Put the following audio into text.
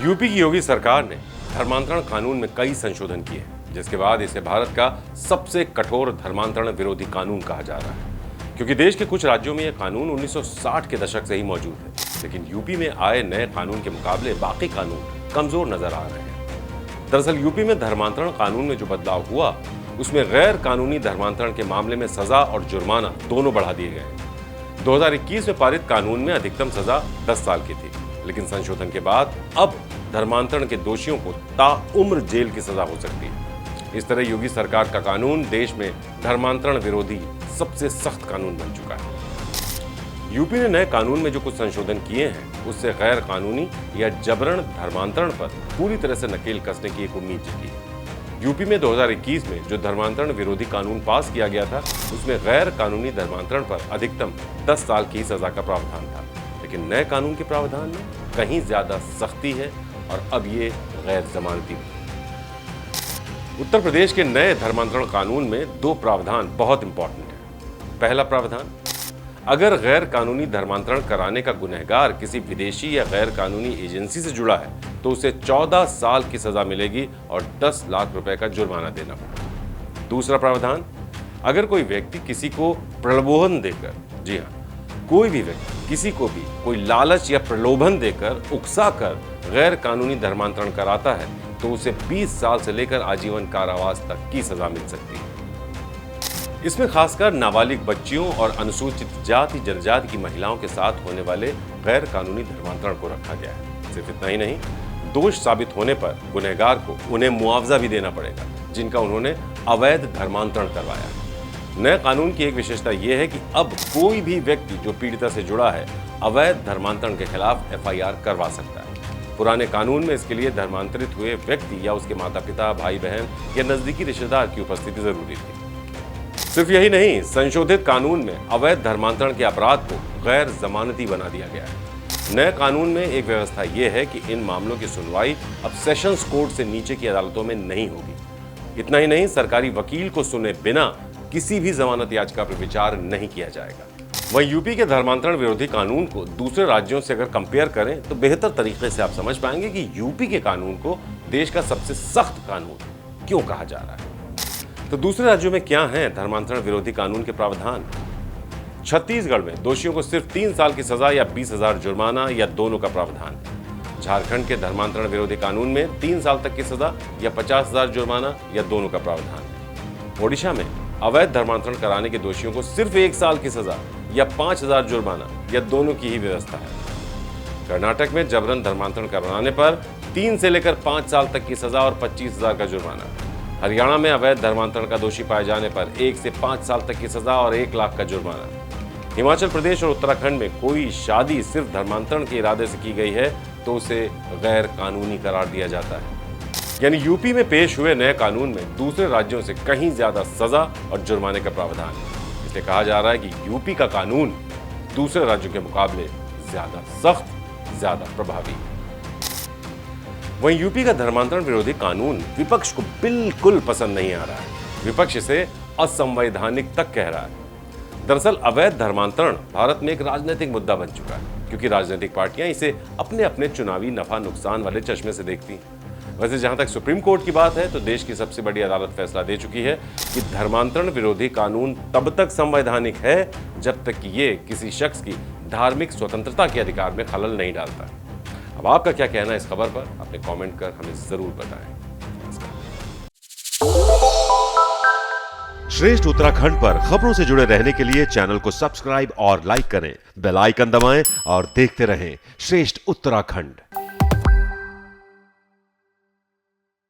UP की योगी सरकार ने धर्मांतरण कानून में कई संशोधन किए, जिसके बाद इसे भारत का सबसे कठोर धर्मांतरण विरोधी कानून कहा जा रहा है। क्योंकि देश के कुछ राज्यों में यह कानून 1960 के दशक से ही मौजूद है, लेकिन यूपी में आए नए कानून के मुकाबले बाकी कानून कमजोर नजर आ रहे हैं। दरअसल यूपी में धर्मांतरण कानून में जो बदलाव हुआ, उसमें गैर कानूनी धर्मांतरण के मामले में सजा और जुर्माना दोनों बढ़ा दिए गए। 2021 में पारित कानून में अधिकतम सजा 10 साल की थी, लेकिन संशोधन के बाद अब धर्मांतरण के दोषियों को ताउम्र जेल की सजा हो सकती है। इस तरह योगी सरकार का कानून देश में धर्मांतरण विरोधी सबसे सख्त कानून बन चुका है। यूपी ने नए कानून में जो कुछ संशोधन किए हैं, उससे गैर कानूनी या जबरन धर्मांतरण पर पूरी तरह से नकेल कसने की एक उम्मीद जगी है। यूपी में 2021 में जो धर्मांतरण विरोधी कानून पास किया गया था, उसमें गैर कानूनी धर्मांतरण पर अधिकतम 10 साल की सजा का प्रावधान था, लेकिन नए कानून के प्रावधान में कहीं ज्यादा सख्ती है और अब ये गैर जमानती है। उत्तर प्रदेश के नए धर्मांतरण कानून में 2 प्रावधान बहुत इंपॉर्टेंट है। पहला प्रावधान, अगर गैर कानूनी धर्मांतरण कराने का गुनहगार किसी विदेशी या गैर कानूनी एजेंसी से जुड़ा है, तो उसे 14 साल की सजा मिलेगी और 10 लाख रुपए का जुर्माना देना पड़ेगा। दूसरा प्रावधान, अगर कोई व्यक्ति किसी को प्रलोभन देकर, जी हाँ, कोई भी व्यक्ति किसी को भी कोई लालच या प्रलोभन देकर उकसाकर गैर कानूनी धर्मांतरण कराता है, तो उसे 20 साल से लेकर आजीवन कारावास तक की सजा मिल सकती है। इसमें खासकर नाबालिग बच्चियों और अनुसूचित जाति जनजाति की महिलाओं के साथ होने वाले गैर कानूनी धर्मांतरण को रखा गया है। सिर्फ इतना ही नहीं, दोष साबित होने पर गुनहगार को उन्हें मुआवजा भी देना पड़ेगा, जिनका उन्होंने अवैध धर्मांतरण करवाया है। नए कानून की एक विशेषता यह है कि अब कोई भी व्यक्ति जो पीड़िता से जुड़ा है, अवैध धर्मांतरण के खिलाफ FIR करवा सकता है। पुराने कानून में इसके लिए धर्मांतरित हुए व्यक्ति या उसके माता पिता, भाई बहन या नजदीकी रिश्तेदार की उपस्थिति जरूरी थी। सिर्फ यही नहीं, संशोधित कानून में अवैध धर्मांतरण के अपराध को गैर जमानती बना दिया गया है। नए कानून में एक व्यवस्था यह है कि इन मामलों की सुनवाई अब सेशंस कोर्ट से नीचे की अदालतों में नहीं होगी। इतना ही नहीं, सरकारी वकील को सुने बिना किसी भी जमानत याचिका पर विचार नहीं किया जाएगा। वहीं यूपी के धर्मांतरण विरोधी कानून को दूसरे राज्यों से अगर कंपेयर करें, तो बेहतर तरीके से आप समझ पाएंगे कि यूपी के कानून को देश का सबसे सख्त कानून क्यों कहा जा रहा है। तो दूसरे राज्यों में क्या हैं धर्मांतरण विरोधी कानून के प्रावधान? छत्तीसगढ़ में दोषियों को सिर्फ 3 साल की सजा या 20,000 जुर्माना या दोनों का प्रावधान है। झारखंड के धर्मांतरण विरोधी कानून में 3 साल तक की सजा या 50,000 जुर्माना या दोनों का प्रावधान है। ओडिशा में अवैध धर्मांतरण कराने के दोषियों को सिर्फ 1 साल की सजा या 5,000 जुर्माना या दोनों की ही व्यवस्था है। कर्नाटक में जबरन धर्मांतरण कराने पर 3 से लेकर 5 साल तक की सजा और 25,000 का जुर्माना। हरियाणा में अवैध धर्मांतरण का दोषी पाए जाने पर 1 से 5 साल तक की सजा और 1 लाख का जुर्माना। हिमाचल प्रदेश और उत्तराखंड में कोई शादी सिर्फ धर्मांतरण के इरादे से की गई है, तो उसे गैर कानूनी करार दिया जाता है। यानी यूपी में पेश हुए नए कानून में दूसरे राज्यों से कहीं ज्यादा सजा और जुर्माने का प्रावधान है। इसलिए कहा जा रहा है कि यूपी का कानून दूसरे राज्यों के मुकाबले ज्यादा सख्त, ज्यादा प्रभावी है। वहीं यूपी का धर्मांतरण विरोधी कानून विपक्ष को बिल्कुल पसंद नहीं आ रहा है। विपक्ष इसे असंवैधानिक तक कह रहा है। दरअसल अवैध धर्मांतरण भारत में एक राजनीतिक मुद्दा बन चुका है, क्योंकि राजनीतिक पार्टियां इसे अपने अपने चुनावी नफा नुकसान वाले चश्मे से देखती हैं। वैसे जहां तक सुप्रीम कोर्ट की बात है, तो देश की सबसे बड़ी अदालत फैसला दे चुकी है कि धर्मांतरण विरोधी कानून तब तक संवैधानिक है जब तक कि ये किसी शख्स की धार्मिक स्वतंत्रता के अधिकार में खलल नहीं डालता। अब आपका क्या कहना है इस खबर पर? अपने कमेंट कर हमें जरूर बताएं। श्रेष्ठ उत्तराखंड पर खबरों से जुड़े रहने के लिए चैनल को सब्सक्राइब और लाइक करें, बेल आइकन दबाएं और देखते रहें श्रेष्ठ उत्तराखंड।